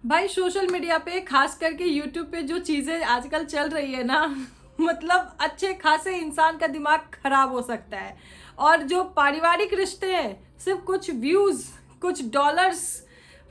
भाई social media पे खास करके यूट्यूब पे जो चीज़ें आजकल चल रही है ना मतलब अच्छे खासे इंसान का दिमाग खराब हो सकता है। और जो पारिवारिक रिश्ते हैं सिर्फ कुछ व्यूज कुछ डॉलर्स,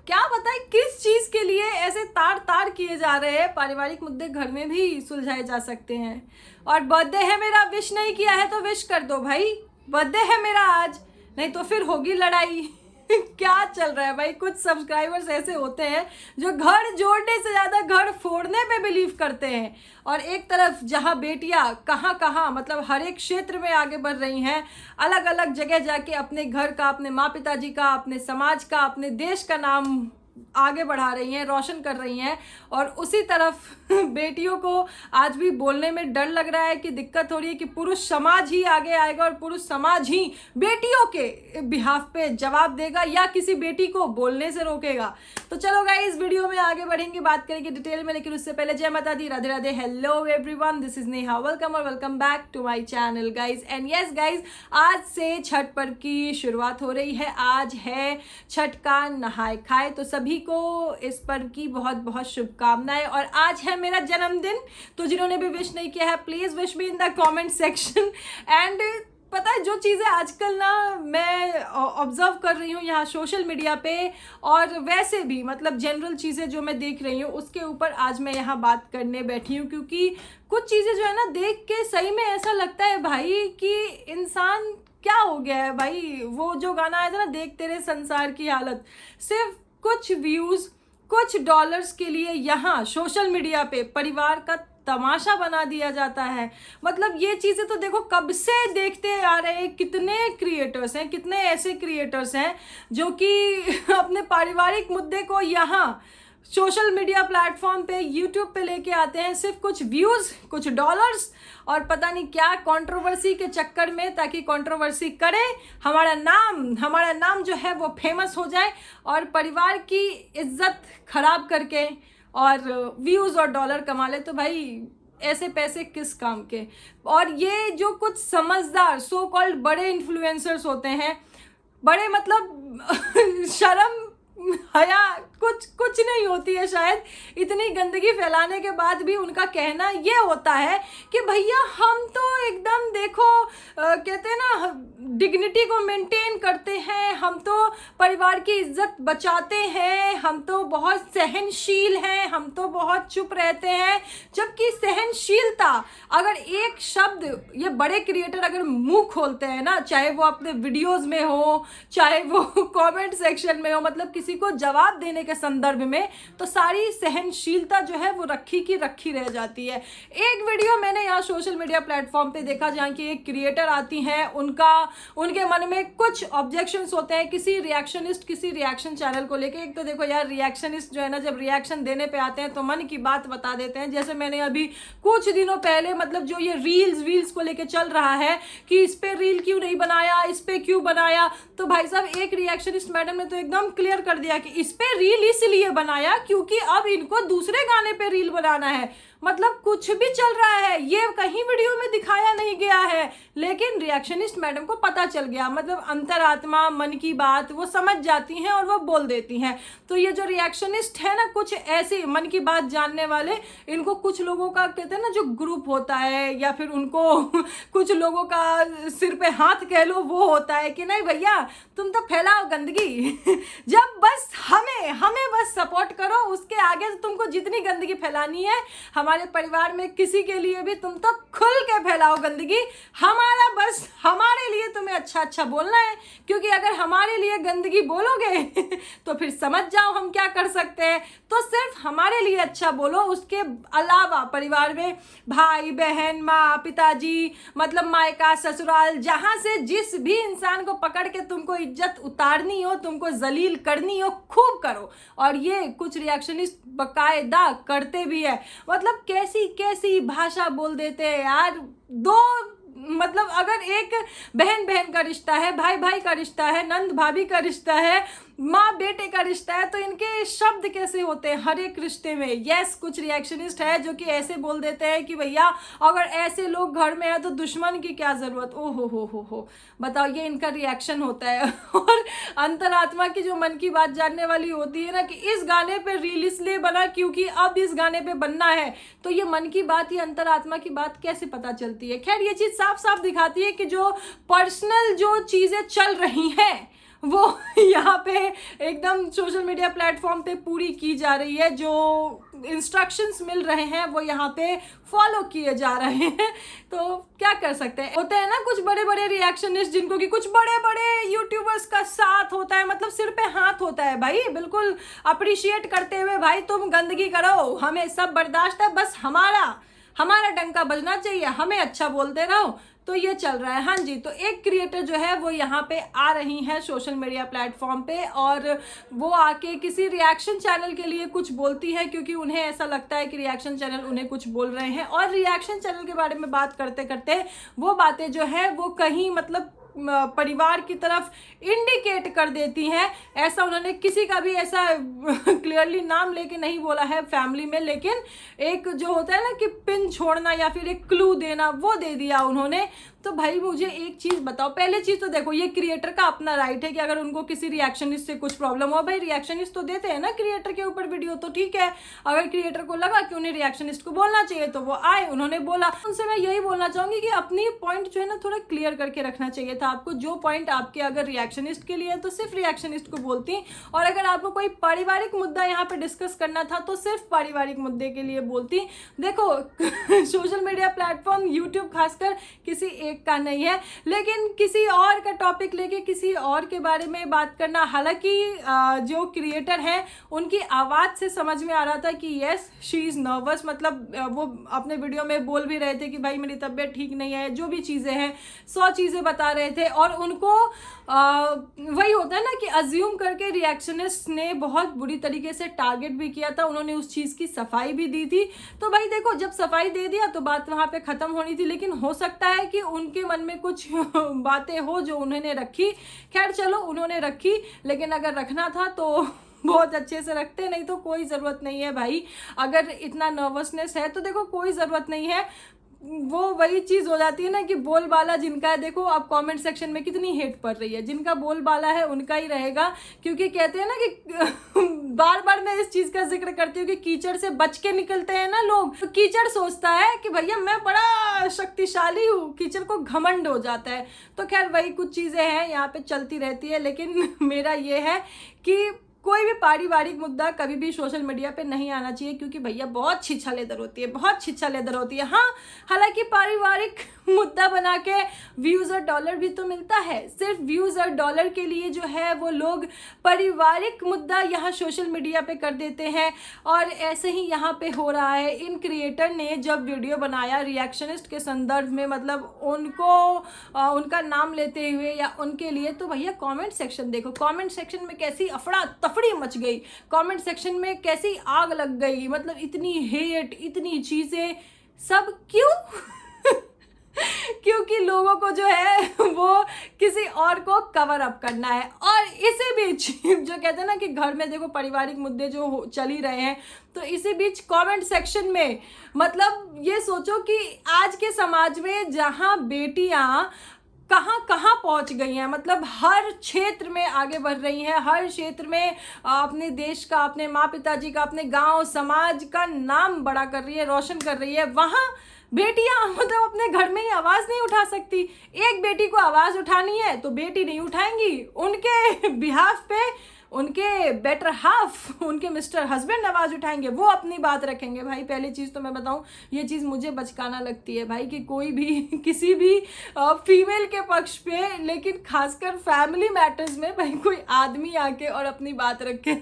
क्या बताए किस चीज़ के लिए ऐसे तार तार किए जा रहे हैं। पारिवारिक मुद्दे घर में भी सुलझाए जा सकते हैं। और बर्थडे है मेरा, विश नहीं किया है तो विश कर दो भाई। बर्थडे है मेरा आज, नहीं तो फिर होगी लड़ाई। क्या चल रहा है भाई। कुछ सब्सक्राइबर्स ऐसे होते हैं जो घर जोड़ने से ज्यादा घर फोड़ने पे बिलीव करते हैं। और एक तरफ जहां बेटियां कहां कहां मतलब हर एक क्षेत्र में आगे बढ़ रही हैं, अलग अलग जगह जाके अपने घर का, अपने माँ पिताजी का, अपने समाज का, अपने देश का नाम आगे बढ़ा रही हैं, रोशन कर रही हैं। और उसी तरफ बेटियों को आज भी बोलने में डर लग रहा है कि दिक्कत हो रही है कि पुरुष समाज ही आगे आएगा और पुरुष समाज ही बेटियों के बिहाफ पे जवाब देगा या किसी बेटी को बोलने से रोकेगा। तो चलो गाइस, इस वीडियो में आगे बढ़ेंगे, बात करेंगे डिटेल में। लेकिन उससे पहले जय माता दी, Radhe Radhe, hello everyone, this is Neha, welcome और welcome back to my channel guys. And yes guys, आज से छठ पर्व की शुरुआत हो रही है। आज है छठ का नहाय खाए, तो सभी को इस पर्व की बहुत बहुत शुभकामनाएं। और आज है मेरा जन्मदिन, तो जिन्होंने भी विश नहीं किया है please wish me in the comment section. And पता है जो चीज़ें आजकल ना मैं ऑब्जर्व कर रही हूँ यहाँ सोशल मीडिया पे, और वैसे भी मतलब जनरल चीज़ें जो मैं देख रही हूँ उसके ऊपर आज मैं यहाँ बात करने बैठी हूँ। क्योंकि कुछ चीज़ें जो है ना देख के सही में ऐसा लगता है भाई कि इंसान क्या हो गया है भाई। वो जो गाना आया था ना, देख तेरे संसार की हालत, सिर्फ कुछ व्यूज कुछ डॉलर्स के लिए यहाँ सोशल मीडिया पे परिवार का तमाशा बना दिया जाता है। मतलब ये चीजें तो देखो कब से देखते आ रहे हैं। कितने क्रिएटर्स हैं, कितने ऐसे क्रिएटर्स हैं जो कि अपने पारिवारिक मुद्दे को यहाँ सोशल मीडिया प्लेटफॉर्म पे, यूट्यूब पे लेके आते हैं, सिर्फ कुछ व्यूज कुछ डॉलर्स और पता नहीं क्या कंट्रोवर्सी के चक्कर में, ताकि कंट्रोवर्सी करे, हमारा नाम जो है वो फेमस हो जाए और परिवार की इज्जत खराब करके और व्यूज और डॉलर कमा ले। तो भाई ऐसे पैसे किस काम के। और ये जो कुछ समझदार सो कॉल्ड बड़े इन्फ्लुएंसर्स होते हैं, बड़े मतलब शर्म हया कुछ कुछ नहीं होती है शायद, इतनी गंदगी फैलाने के बाद भी उनका कहना ये होता है कि भैया हम तो एकदम देखो कहते हैं ना डिग्निटी को मेंटेन करते हैं, हम तो परिवार की इज्जत बचाते हैं, हम तो बहुत सहनशील हैं, हम तो बहुत चुप रहते हैं। जबकि सहनशीलता, अगर एक शब्द ये बड़े क्रिएटर अगर मुंह खोलते हैं ना, चाहे वो अपने वीडियोस में हो, चाहे वो कमेंट सेक्शन में हो, मतलब किसी को जवाब देने के संदर्भ में, तो सारी सहनशीलता जो है वो रखी की रखी रह जाती है। एक वीडियो मैंने यहाँ सोशल मीडिया प्लेटफॉर्म पे देखा जहाँ की एक क्रिएटर आती हैं, उनके मन में कुछ ऑब्जेक्शंस होते हैं किसी रिएक्शन चैनल को लेके। एक तो देखो यार, रिएक्शनिस्ट जो है ना, जब रिएक्शन देने पे आते हैं तो मन की बात बता देते हैं। जैसे मैंने अभी कुछ दिनों पहले मतलब जो ये रील्स को लेके चल रहा है कि इस पे रील क्यों नहीं बनाया, इस पे क्यों बनाया, तो भाई साहब एक रिएक्शनिस्ट मैडम ने तो एकदम क्लियर कर दिया कि इस पे रील इसलिए बनाया क्योंकि अब इनको दूसरे गाने पे रील बनाना है। मतलब कुछ भी चल रहा है, ये कहीं वीडियो में दिखाया नहीं गया है, लेकिन रिएक्शनिस्ट मैडम को पता चल गया। मतलब अंतरात्मा, मन की बात वो समझ जाती हैं और वो बोल देती हैं। तो ये जो रिएक्शनिस्ट है ना, कुछ ऐसे मन की बात जानने वाले, इनको कुछ लोगों का कहते हैं ना जो ग्रुप होता है, या फिर उनको कुछ लोगों का सिर पे हाथ कह लो वो होता है कि नहीं भैया तुम तो फैलाओ गंदगी जब बस हमें बस सपोर्ट करो, उसके आगे तुमको जितनी गंदगी फैलानी है हमारे परिवार में किसी के लिए भी तुम तो खुल के फैलाओ गंदगी। हमारे लिए तुम्हें अच्छा अच्छा बोलना है, क्योंकि अगर हमारे लिए गंदगी बोलोगे तो फिर समझ जाओ हम क्या कर सकते हैं। तो सिर्फ हमारे लिए अच्छा बोलो, उसके अलावा परिवार में भाई बहन, माँ पिताजी, मतलब मायका ससुराल, जहां से जिस भी इंसान को पकड़ के तुमको इज्जत उतारनी हो, तुमको जलील करनी हो, खूब करो। और ये कुछ रिएक्शनिस्ट बकायदा करते भी है। मतलब कैसी कैसी भाषा बोल देते हैं यार। दो मतलब अगर एक बहन बहन का रिश्ता है, भाई भाई का रिश्ता है, नंद भाभी का रिश्ता है, माँ बेटे का रिश्ता है तो इनके शब्द कैसे होते हैं हर एक रिश्ते में। यस, कुछ रिएक्शनिस्ट है जो कि ऐसे बोल देते हैं कि भैया अगर ऐसे लोग घर में है तो दुश्मन की क्या जरूरत। ओ हो, बताओ, ये इनका रिएक्शन होता है। और अंतरात्मा की जो मन की बात जानने वाली होती है ना कि इस गाने पे रील इसलिए बना क्योंकि अब इस गाने पे बनना है, तो ये मन की बात, ये अंतरात्मा की बात कैसे पता चलती है। खैर, ये चीज साफ साफ दिखाती है कि जो पर्सनल जो चीजें चल रही हैं वो यहाँ पे एकदम सोशल मीडिया प्लेटफॉर्म पे पूरी की जा रही है। जो इंस्ट्रक्शंस मिल रहे हैं वो यहाँ पे फॉलो किए जा रहे हैं। तो क्या कर सकते हैं। होते हैं ना कुछ बड़े बड़े रिएक्शनिस्ट जिनको कि कुछ बड़े बड़े यूट्यूबर्स का साथ होता है, मतलब सिर पे हाथ होता है भाई, बिल्कुल अप्रिशिएट करते हुए भाई तुम गंदगी करो, हमें सब बर्दाश्त है, बस हमारा डंका बजना चाहिए, हमें अच्छा बोलते रहो। तो ये चल रहा है। हाँ जी, तो एक क्रिएटर जो है वो यहाँ पे आ रही हैं सोशल मीडिया प्लेटफॉर्म पे और वो आके किसी रिएक्शन चैनल के लिए कुछ बोलती है क्योंकि उन्हें ऐसा लगता है कि रिएक्शन चैनल उन्हें कुछ बोल रहे हैं। और रिएक्शन चैनल के बारे में बात करते करते वो बातें जो है वो कहीं मतलब परिवार की तरफ इंडिकेट कर देती हैं। ऐसा उन्होंने किसी का भी ऐसा क्लियरली नाम लेके नहीं बोला है फैमिली में, लेकिन एक जो होता है ना कि पिन छोड़ना या फिर एक क्लू देना वो दे दिया उन्होंने। तो भाई मुझे एक चीज बताओ, पहले चीज तो देखो ये क्रिएटर का अपना राइट है कि अगर उनको किसी रिएक्शनिस्ट से कुछ प्रॉब्लम हो, भाई रिएक्शनिस्ट तो देते हैं ना क्रिएटर के ऊपर वीडियो, तो ठीक है। अगर क्रिएटर को लगा कि उन्हें रिएक्शनिस्ट को बोलना चाहिए तो वो आए, उन्होंने बोला। उनसे मैं यही बोलना चाहूंगी कि अपनी पॉइंट जो है ना थोड़ा क्लियर करके रखना चाहिए था आपको। जो पॉइंट आपके अगर रिएक्शनिस्ट के लिए है तो सिर्फ रिएक्शनिस्ट को बोलती, और अगर आपको कोई पारिवारिक मुद्दा यहाँ पे डिस्कस करना था तो सिर्फ पारिवारिक मुद्दे के लिए बोलती। देखो सोशल मीडिया प्लेटफॉर्म यूट्यूब खासकर किसी एक का नहीं है, लेकिन किसी और का टॉपिक लेके किसी और के बारे में बात करना, हालांकि जो क्रिएटर है उनकी आवाज से समझ में आ रहा था कि यस शी इज नर्वस, मतलब वो अपने वीडियो में बोल भी रहे थे कि भाई मेरी तबीयत ठीक नहीं है, जो भी चीजें हैं 100 चीजें बता रहे थे। और उनको वही होता है ना कि अज्यूम करके रिएक्शनिस्ट ने बहुत बुरी तरीके से टारगेट भी किया था, उन्होंने उस चीज की सफाई भी दी थी। तो भाई देखो जब सफाई दे दिया तो बात वहां पे खत्म होनी थी, लेकिन हो सकता है कि उनके मन में कुछ बातें हो जो उन्होंने रखी। खैर चलो उन्होंने रखी, लेकिन अगर रखना था तो बहुत अच्छे से रखते, नहीं तो कोई ज़रूरत नहीं है भाई। अगर इतना नर्वसनेस है तो देखो कोई ज़रूरत नहीं है। वो वही चीज हो जाती है ना कि बोलबाला जिनका है, देखो अब कमेंट सेक्शन में कितनी हेट पड़ रही है, जिनका बोलबाला है उनका ही रहेगा। क्योंकि कहते हैं ना कि बार बार मैं इस चीज का जिक्र करती हूँ कि कीचड़ से बच के निकलते हैं ना लोग, तो कीचड़ सोचता है कि भैया मैं बड़ा शक्तिशाली हूँ, कीचड़ को घमंड हो जाता है। तो खैर वही कुछ चीजें हैं यहाँ पे चलती रहती है, लेकिन मेरा ये है कि कोई भी पारिवारिक मुद्दा कभी भी सोशल मीडिया पे नहीं आना चाहिए, क्योंकि भैया बहुत छिछा लेदर होती है, बहुत छिछा लेदर होती है। हाँ, हालांकि पारिवारिक मुद्दा बना के व्यूज और डॉलर भी तो मिलता है, सिर्फ व्यूज और डॉलर के लिए जो है वो लोग पारिवारिक मुद्दा यहाँ सोशल मीडिया पे कर देते हैं। और ऐसे ही यहाँ पे हो रहा है। इन क्रिएटर ने जब वीडियो बनाया रिएक्शनिस्ट के संदर्भ में, मतलब उनको उनका नाम लेते हुए या उनके लिए, तो भैया कमेंट सेक्शन देखो, कमेंट सेक्शन में कैसी अफड़ा तफड़ी मच गई, कमेंट सेक्शन में कैसी आग लग गई, मतलब इतनी हेट, इतनी चीजें, सब क्यों? क्योंकि लोगों को जो है वो किसी और को कवर अप करना है। और इसी बीच जो कहते हैं ना कि घर में देखो पारिवारिक मुद्दे जो चल ही रहे हैं, तो इसी बीच कमेंट सेक्शन में, मतलब ये सोचो कि आज के समाज में जहां बेटियां कहाँ कहाँ पहुंच गई हैं, मतलब हर क्षेत्र में आगे बढ़ रही हैं, हर क्षेत्र में अपने देश का, अपने माँ पिताजी का, अपने गांव समाज का नाम बड़ा कर रही है, रोशन कर रही है। वहाँ बेटियां मतलब अपने घर में ही आवाज नहीं उठा सकती। एक बेटी को आवाज उठानी है तो बेटी नहीं उठाएंगी, उनके बिहाफ पे उनके बेटर हाफ, उनके मिस्टर हस्बैंड आवाज उठाएंगे, वो अपनी बात रखेंगे। भाई पहली चीज तो मैं बताऊं, ये चीज मुझे बचकाना लगती है भाई कि कोई भी किसी भी फीमेल के पक्ष पे, लेकिन खासकर फैमिली मैटर्स में भाई कोई आदमी आके और अपनी बात रखे।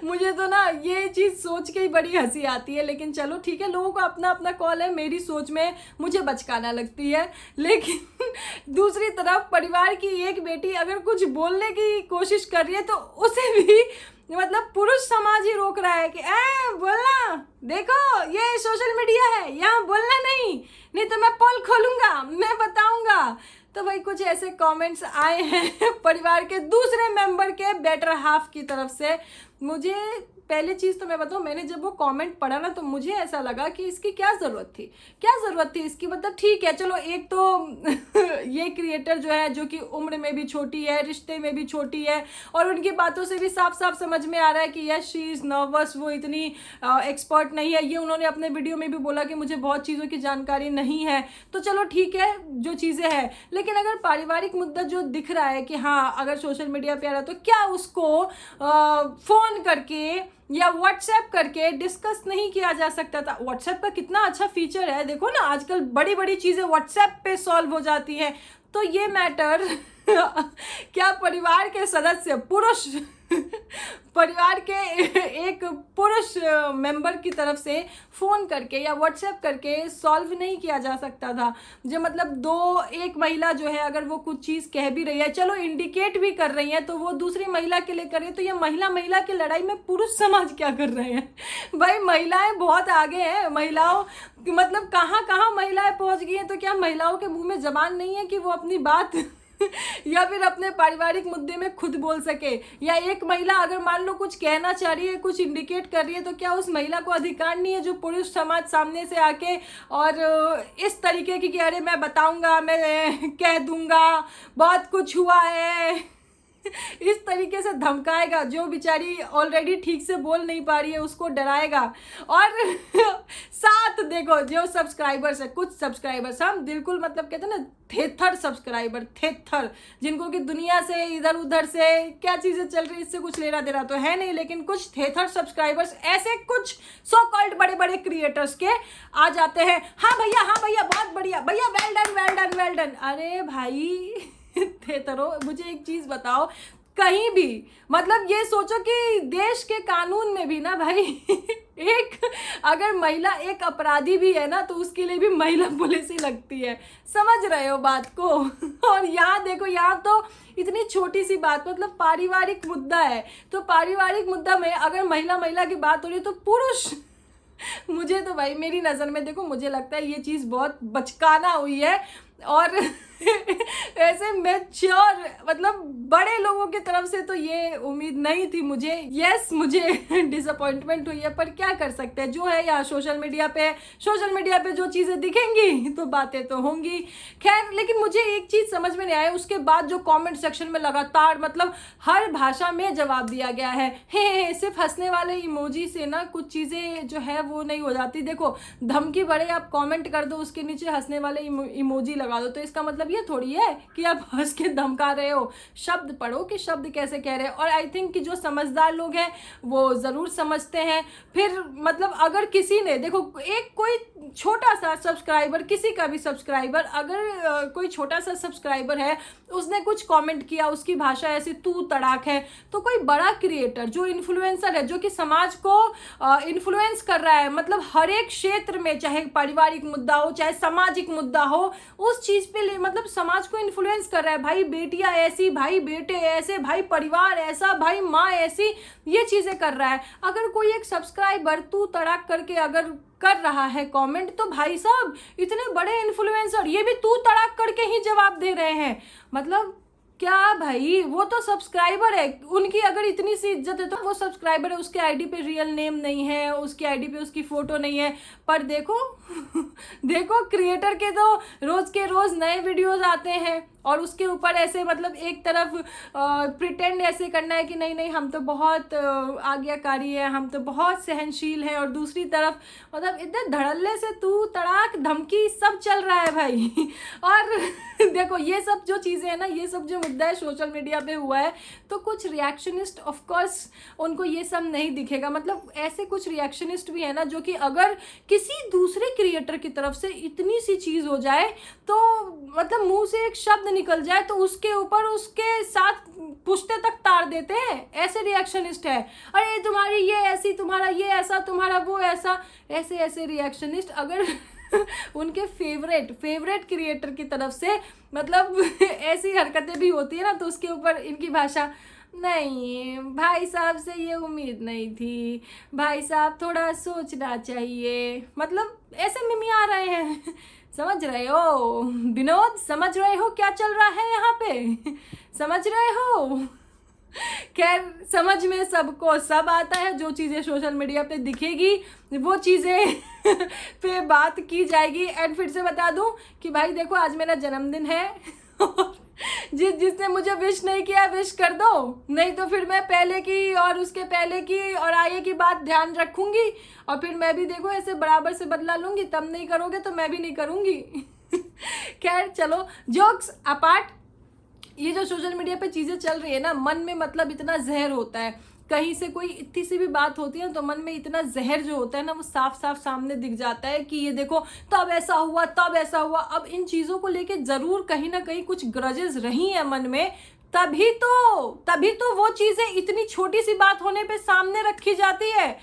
मुझे तो ना ये चीज सोच के ही बड़ी हंसी आती है, लेकिन चलो ठीक है, लोगों को अपना अपना कॉल है। मेरी सोच में मुझे बचकाना लगती है, लेकिन दूसरी तरफ परिवार की एक बेटी अगर कुछ बोलने की कोशिश कर रही है तो उसे भी मतलब पुरुष समाज ही रोक रहा है कि बोलना, देखो ये सोशल मीडिया है, यहाँ बोलना नहीं तो मैं पोल खोलूंगा, मैं बताऊंगा। तो भाई कुछ ऐसे कमेंट्स आए हैं परिवार के दूसरे मेंबर के बेटर हाफ की तरफ से। मुझे पहले चीज़ तो मैं बताऊँ, मैंने जब वो कमेंट पढ़ा ना तो मुझे ऐसा लगा कि इसकी क्या ज़रूरत थी, क्या ज़रूरत थी इसकी। मतलब ठीक है चलो, एक तो ये क्रिएटर जो है जो कि उम्र में भी छोटी है, रिश्ते में भी छोटी है, और उनकी बातों से भी साफ साफ समझ में आ रहा है कि यस शी इज़ नर्वस, वो इतनी एक्सपर्ट नहीं है। ये उन्होंने अपने वीडियो में भी बोला कि मुझे बहुत चीज़ों की जानकारी नहीं है, तो चलो ठीक है जो चीज़ें हैं। लेकिन अगर पारिवारिक मुद्दा जो दिख रहा है कि हाँ अगर सोशल मीडिया पे आ रहा है, तो क्या उसको फ़ोन करके या व्हाट्सएप करके डिस्कस नहीं किया जा सकता था? व्हाट्सएप का कितना अच्छा फीचर है, देखो ना आजकल बड़ी बड़ी चीज़ें व्हाट्सएप पे सॉल्व हो जाती हैं। तो ये मैटर क्या परिवार के सदस्य पुरुष परिवार के एक पुरुष मेंबर की तरफ से फ़ोन करके या व्हाट्सएप करके सॉल्व नहीं किया जा सकता था? जो मतलब एक महिला जो है अगर वो कुछ चीज़ कह भी रही है, चलो इंडिकेट भी कर रही है, तो वो दूसरी महिला के लिए कर रही है, तो ये महिला की लड़ाई में पुरुष समाज क्या कर रहे हैं? भाई महिलाएं बहुत आगे हैं, महिलाओं मतलब कहाँ कहाँ महिलाएं पहुंच गई हैं। तो क्या महिलाओं के मुंह में जबान नहीं है कि वो अपनी बात या फिर अपने पारिवारिक मुद्दे में खुद बोल सके? या एक महिला अगर मान लो कुछ कहना चाह रही है, कुछ इंडिकेट कर रही है, तो क्या उस महिला को अधिकार नहीं है जो पुरुष समाज सामने से आके और इस तरीके की कि अरे मैं बताऊंगा, मैं कह दूंगा, बहुत कुछ हुआ है, इस तरीके से धमकाएगा? जो बेचारी ऑलरेडी ठीक से बोल नहीं पा रही है उसको डराएगा। और साथ देखो जो सब्सक्राइबर्स है, कुछ सब्सक्राइबर्स हम बिल्कुल मतलब कहते हैं ना थेथर सब्सक्राइबर, थेथर, जिनको कि दुनिया से इधर उधर से क्या चीज़ें चल रही इससे कुछ लेना देना तो है नहीं, लेकिन कुछ थेथर सब्सक्राइबर्स ऐसे कुछ सो कॉल्ड बड़े बड़े क्रिएटर्स के आ जाते हैं, हाँ भैया बहुत बढ़िया भैया, well done well done well done. अरे भाई थेथरो, मुझे एक चीज़ बताओ, कहीं भी मतलब ये सोचो कि देश के कानून में भी ना भाई एक अगर महिला एक अपराधी भी है ना तो उसके लिए भी महिला पुलिस ही लगती है, समझ रहे हो बात को? और यहाँ देखो, यहाँ तो इतनी छोटी सी बात, मतलब पारिवारिक मुद्दा है, तो पारिवारिक मुद्दा में अगर महिला की बात हो रही है तो पुरुष मुझे तो भाई मेरी नज़र में देखो, मुझे लगता है ये चीज़ बहुत बचकाना हुई है। और ऐसे मैच्योर मतलब बड़े लोगों की तरफ से तो ये उम्मीद नहीं थी मुझे। यस मुझे डिसअपॉइंटमेंट हुई है, पर क्या कर सकते हैं, जो है यहाँ सोशल मीडिया पे जो चीज़ें दिखेंगी तो बातें तो होंगी। खैर, लेकिन मुझे एक चीज़ समझ में नहीं आया, उसके बाद जो कमेंट सेक्शन में लगातार मतलब हर भाषा में जवाब दिया गया है। हे सिर्फ हंसने वाले इमोजी से ना कुछ चीज़ें जो है वो नहीं हो जाती। देखो धमकी बड़े आप कमेंट कर दो, उसके नीचे हंसने वाले इमोजी लगा दो, तो इसका मतलब ये थोड़ी है कि आप हंस के धमका रहे हो। शब्द पढ़ो कि शब्द कैसे कह रहे हैं। और आई थिंक कि जो समझदार लोग हैं वो ज़रूर समझते हैं। फिर मतलब अगर किसी ने देखो एक कोई छोटा सा सब्सक्राइबर, किसी का भी सब्सक्राइबर अगर कोई छोटा सा सब्सक्राइबर है, उसने कुछ कमेंट किया, उसकी भाषा ऐसी तू तड़ाक है, तो कोई बड़ा क्रिएटर जो इन्फ्लुएंसर है, जो कि समाज को इन्फ्लुएंस कर रहा है, मतलब हर एक क्षेत्र में, चाहे पारिवारिक मुद्दा हो चाहे सामाजिक मुद्दा हो, उस चीज़ पे मतलब समाज को इन्फ्लुएंस कर रहा है, भाई बेटियां ऐसी, भाई बेटे ऐसे, भाई परिवार ऐसा, भाई माँ ऐसी, ये चीज़ें कर रहा है। अगर कोई एक सब्सक्राइबर तू तड़ाक करके अगर कर रहा है कमेंट, तो भाई साहब इतने बड़े इन्फ्लुएंसर ये भी तू तड़ाक करके ही जवाब दे रहे हैं। मतलब क्या भाई, वो तो सब्सक्राइबर है, उनकी अगर इतनी सी इज्जत है तो वो सब्सक्राइबर है, उसके आईडी पे रियल नेम नहीं है, उसकी आईडी पे उसकी फोटो नहीं है, पर देखो देखो क्रिएटर के तो रोज के रोज नए वीडियोस आते हैं और उसके ऊपर ऐसे मतलब एक तरफ प्रिटेंड ऐसे करना है कि नहीं नहीं हम तो बहुत आज्ञाकारी है, हम तो बहुत सहनशील हैं, और दूसरी तरफ मतलब इतने धड़ल्ले से तू तड़ाक धमकी सब चल रहा है भाई। और देखो ये सब जो चीज़ें हैं ना, ये सब जो मुद्दा है सोशल मीडिया पे हुआ है, तो कुछ रिएक्शनिस्ट ऑफ कोर्स उनको ये सब नहीं दिखेगा। मतलब ऐसे कुछ रिएक्शनिस्ट भी है ना जो कि अगर किसी दूसरे क्रिएटर की तरफ से इतनी सी चीज़ हो जाए तो मतलब मुंह से एक शब्द निकल जाए तो उसके ऊपर उसके साथ पुश्ते तक तार देते हैं, ऐसे रिएक्शनिस्ट है। अरे तुम्हारी ये ऐसी, तुम्हारा ये ऐसा, तुम्हारा वो ऐसा, ऐसे ऐसे रिएक्शनिस्ट अगर उनके फेवरेट क्रिएटर की तरफ से मतलब ऐसी हरकतें भी होती है ना, तो उसके ऊपर इनकी भाषा, नहीं भाई साहब से ये उम्मीद नहीं थी, भाई साहब थोड़ा सोचना चाहिए, मतलब ऐसे मिमी आ रहे हैं। समझ रहे हो विनोद, समझ रहे हो क्या चल रहा है यहाँ पे? समझ रहे हो? खैर, समझ में सबको सब आता है। जो चीज़ें सोशल मीडिया पे दिखेगी वो चीज़ें पे बात की जाएगी। एंड फिर से बता दूं कि भाई देखो, आज मेरा जन्मदिन है जिसने मुझे विश नहीं किया विश कर दो, नहीं तो फिर मैं पहले की और उसके पहले की और आगे की बात ध्यान रखूंगी, और फिर मैं भी देखो ऐसे बराबर से बदला लूंगी। तब नहीं करोगे तो मैं भी नहीं करूंगी। खैर चलो, जोक्स अपार्ट, ये जो सोशल मीडिया पे चीज़ें चल रही है ना, मन में मतलब इतना जहर होता है। कहीं से कोई इतनी सी भी बात होती है तो मन में इतना जहर जो होता है ना, वो साफ साफ सामने दिख जाता है कि ये देखो तब ऐसा हुआ, तब ऐसा हुआ। अब इन चीज़ों को लेके ज़रूर कहीं ना कहीं कुछ ग्रजेस रही हैं मन में, तभी तो वो चीज़ें इतनी छोटी सी बात होने पे सामने रखी जाती है।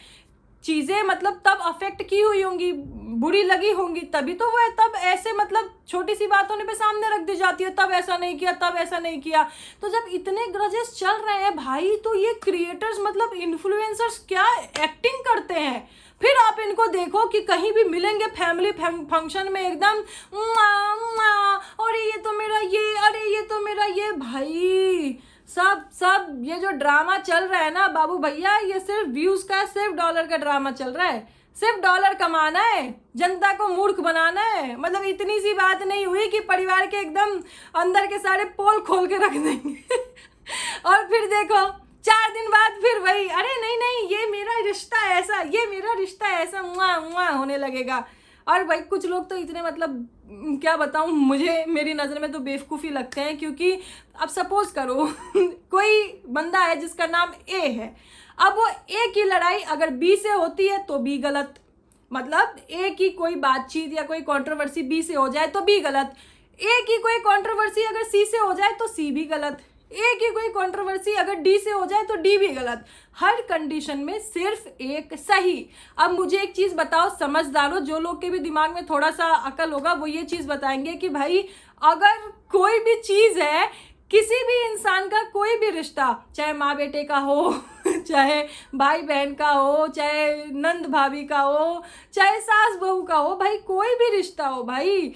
चीज़ें मतलब तब अफेक्ट की हुई होंगी, बुरी लगी होंगी, तभी तो वो है। तब ऐसे मतलब छोटी सी बात होने पे सामने रख दी जाती है, तब ऐसा नहीं किया, तब ऐसा नहीं किया। तो जब इतने ग्रजेस चल रहे हैं भाई, तो ये क्रिएटर्स मतलब इन्फ्लुएंसर्स क्या एक्टिंग करते हैं। फिर आप इनको देखो कि कहीं भी मिलेंगे फैमिली फंक्शन में एकदम अरे ये तो मेरा ये, अरे ये तो मेरा ये। भाई सब ये जो ड्रामा चल रहा है ना बाबू भैया, ये सिर्फ व्यूज का, सिर्फ डॉलर का ड्रामा चल रहा है। सिर्फ डॉलर कमाना है, जनता को मूर्ख बनाना है। मतलब इतनी सी बात नहीं हुई कि परिवार के एकदम अंदर के सारे पोल खोल के रख देंगे और फिर देखो 4 दिन बाद फिर वही, अरे नहीं नहीं ये मेरा रिश्ता ऐसा, ये मेरा रिश्ता ऐसा, मुआ मुआ होने लगेगा। और भाई कुछ लोग तो इतने मतलब क्या बताऊं, मुझे मेरी नज़र में तो बेवकूफ़ी लगते हैं। क्योंकि अब सपोज करो कोई बंदा है जिसका नाम ए है, अब वो ए की लड़ाई अगर बी से होती है तो बी गलत, मतलब ए की कोई बातचीत या कोई कंट्रोवर्सी बी से हो जाए तो बी गलत, ए की कोई कंट्रोवर्सी अगर सी से हो जाए तो सी भी गलत, ए की कोई कंट्रोवर्सी अगर डी से हो जाए तो डी भी गलत। हर कंडीशन में सिर्फ एक सही। अब मुझे एक चीज़ बताओ समझदारों, जो लोग के भी दिमाग में थोड़ा सा अकल होगा वो ये चीज़ बताएंगे कि भाई अगर कोई भी चीज़ है, किसी भी इंसान का कोई भी रिश्ता, चाहे माँ बेटे का हो चाहे भाई बहन का हो, चाहे नंद भाभी का हो, चाहे सास बहू का हो, भाई कोई भी रिश्ता हो, भाई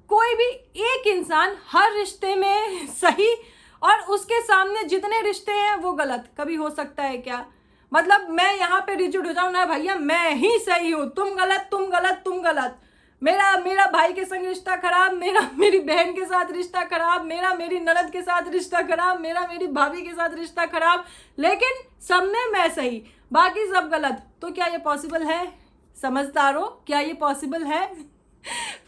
कोई भी एक इंसान हर रिश्ते में सही और उसके सामने जितने रिश्ते हैं वो गलत कभी हो सकता है क्या? मतलब मैं यहाँ पे रिजिड हो जाऊँ ना भैया, मैं ही सही हूँ, तुम गलत, तुम गलत, तुम गलत, मेरा भाई के संग रिश्ता खराब, मेरी बहन के साथ रिश्ता खराब, मेरी ननद के साथ रिश्ता खराब, मेरी भाभी के साथ रिश्ता खराब, लेकिन सब में मैं सही, बाकी सब गलत। तो क्या ये पॉसिबल है समझदारों? क्या ये पॉसिबल है?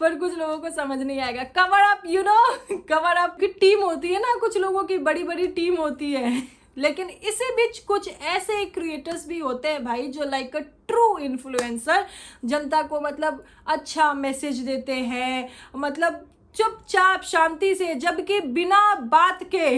पर कुछ लोगों को समझ नहीं आएगा। कवर अप, कवर अप की टीम होती है ना, कुछ लोगों की बड़ी बड़ी टीम होती है। लेकिन इसी बीच कुछ ऐसे क्रिएटर्स भी होते हैं भाई जो लाइक अ ट्रू इन्फ्लुएंसर, जनता को मतलब अच्छा मैसेज देते हैं, मतलब चुपचाप शांति से, जबकि बिना बात के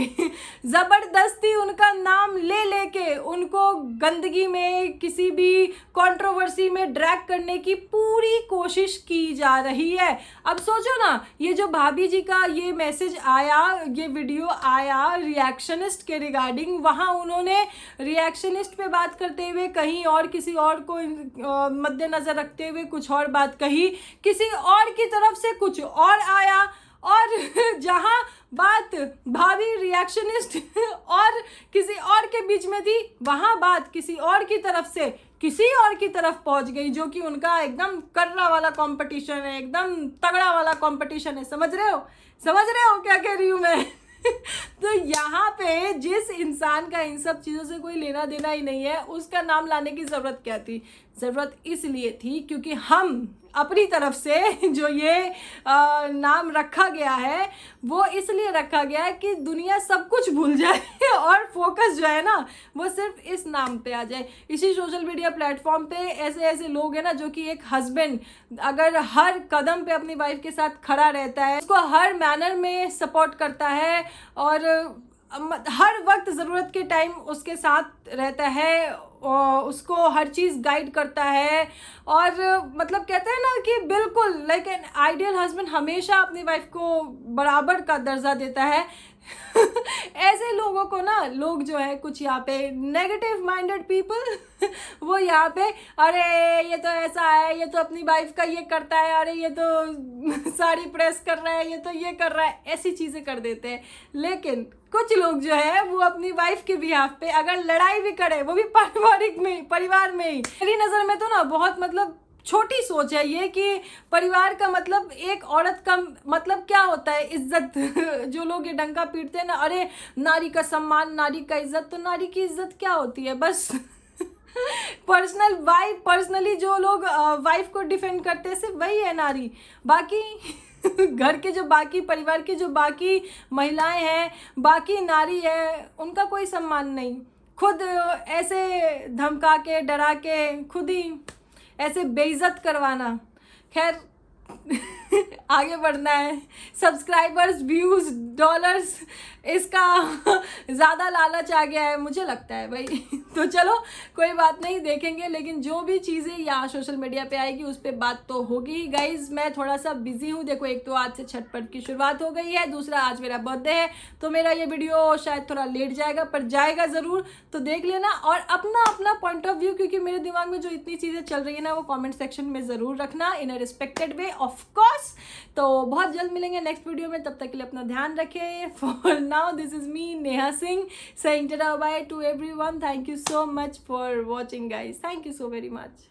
जबरदस्ती उनका नाम ले लेके उनको गंदगी में, किसी भी कंट्रोवर्सी में ड्रैग करने की पूरी कोशिश की जा रही है। अब सोचो ना, ये जो भाभी जी का ये मैसेज आया, ये वीडियो आया रिएक्शनिस्ट के रिगार्डिंग, वहाँ उन्होंने रिएक्शनिस्ट पे बात करते हुए कहीं और किसी और को मद्देनजर रखते हुए कुछ और बात कही, किसी और की तरफ से कुछ और आया, और जहां बात भाभी रिएक्शनिस्ट और किसी और के बीच में थी, वहां बात किसी और की तरफ से किसी और की तरफ पहुंच गई, जो कि उनका एकदम कर्रा वाला कंपटीशन है, एकदम तगड़ा वाला कंपटीशन है। समझ रहे हो क्या कह रही हूं मैं? तो यहाँ पे जिस इंसान का इन सब चीज़ों से कोई लेना देना ही नहीं है, उसका नाम लाने की ज़रूरत क्या थी? ज़रूरत इसलिए थी क्योंकि हम अपनी तरफ से जो ये नाम रखा गया है वो इसलिए रखा गया है कि दुनिया सब कुछ भूल जाए और फोकस जो है ना वो सिर्फ इस नाम पे आ जाए। इसी सोशल मीडिया प्लेटफॉर्म पे ऐसे ऐसे लोग हैं ना, जो कि एक हस्बैंड अगर हर कदम पे अपनी वाइफ के साथ खड़ा रहता है, उसको हर मैनर में सपोर्ट करता है और हर वक्त ज़रूरत के टाइम उसके साथ रहता है, उसको हर चीज़ गाइड करता है, और मतलब कहते हैं ना कि बिल्कुल लाइक एन आइडियल हस्बैंड हमेशा अपनी वाइफ को बराबर का दर्जा देता है। ऐसे लोगों को ना, लोग जो है कुछ यहाँ पे नेगेटिव माइंडेड पीपल वो यहाँ पे, अरे ये तो ऐसा है, ये तो अपनी वाइफ का ये करता है, अरे ये तो साड़ी प्रेस कर रहा है, ये तो ये कर रहा है, ऐसी चीज़ें कर देते हैं। लेकिन कुछ लोग जो है वो अपनी वाइफ के बिहाफ पे अगर लड़ाई भी करे, वो भी परिवार में ही, मेरी नज़र में तो ना बहुत मतलब छोटी सोच है ये कि परिवार का मतलब एक औरत का मतलब क्या होता है, इज्जत। जो लोग ये डंका पीटते हैं ना, अरे नारी का सम्मान, नारी का इज्जत, तो नारी की इज्जत क्या होती है? बस पर्सनली जो लोग वाइफ को डिफेंड करते हैं सिर्फ वही है नारी। बाकी घर के जो बाकी परिवार की जो बाकी महिलाएं हैं, बाकी नारी है, उनका कोई सम्मान नहीं। खुद ऐसे धमका के डरा के खुद ही ऐसे बेइज्जत करवाना। खैर आगे बढ़ना है, सब्सक्राइबर्स, व्यूज, डॉलर्स, इसका ज़्यादा लालच आ गया है मुझे लगता है भाई। तो चलो कोई बात नहीं, देखेंगे। लेकिन जो भी चीज़ें यहाँ सोशल मीडिया पे आएगी उस पर बात तो होगी ही। गाइज मैं थोड़ा सा बिजी हूँ, देखो एक तो आज से छठ पर्व की शुरुआत हो गई है, दूसरा आज मेरा बर्थडे है, तो मेरा ये वीडियो शायद थोड़ा लेट जाएगा, पर जाएगा ज़रूर, तो देख लेना। और अपना अपना पॉइंट ऑफ व्यू, क्योंकि मेरे दिमाग में जो इतनी चीज़ें चल रही है ना, वो कॉमेंट सेक्शन में ज़रूर रखना in a respected way of course. तो बहुत जल्द मिलेंगे नेक्स्ट वीडियो में, तब तक के लिए अपना ध्यान रखें। For now this is me Neha Singh saying ta bye to everyone. Thank you so much for watching guys. Thank you so very much.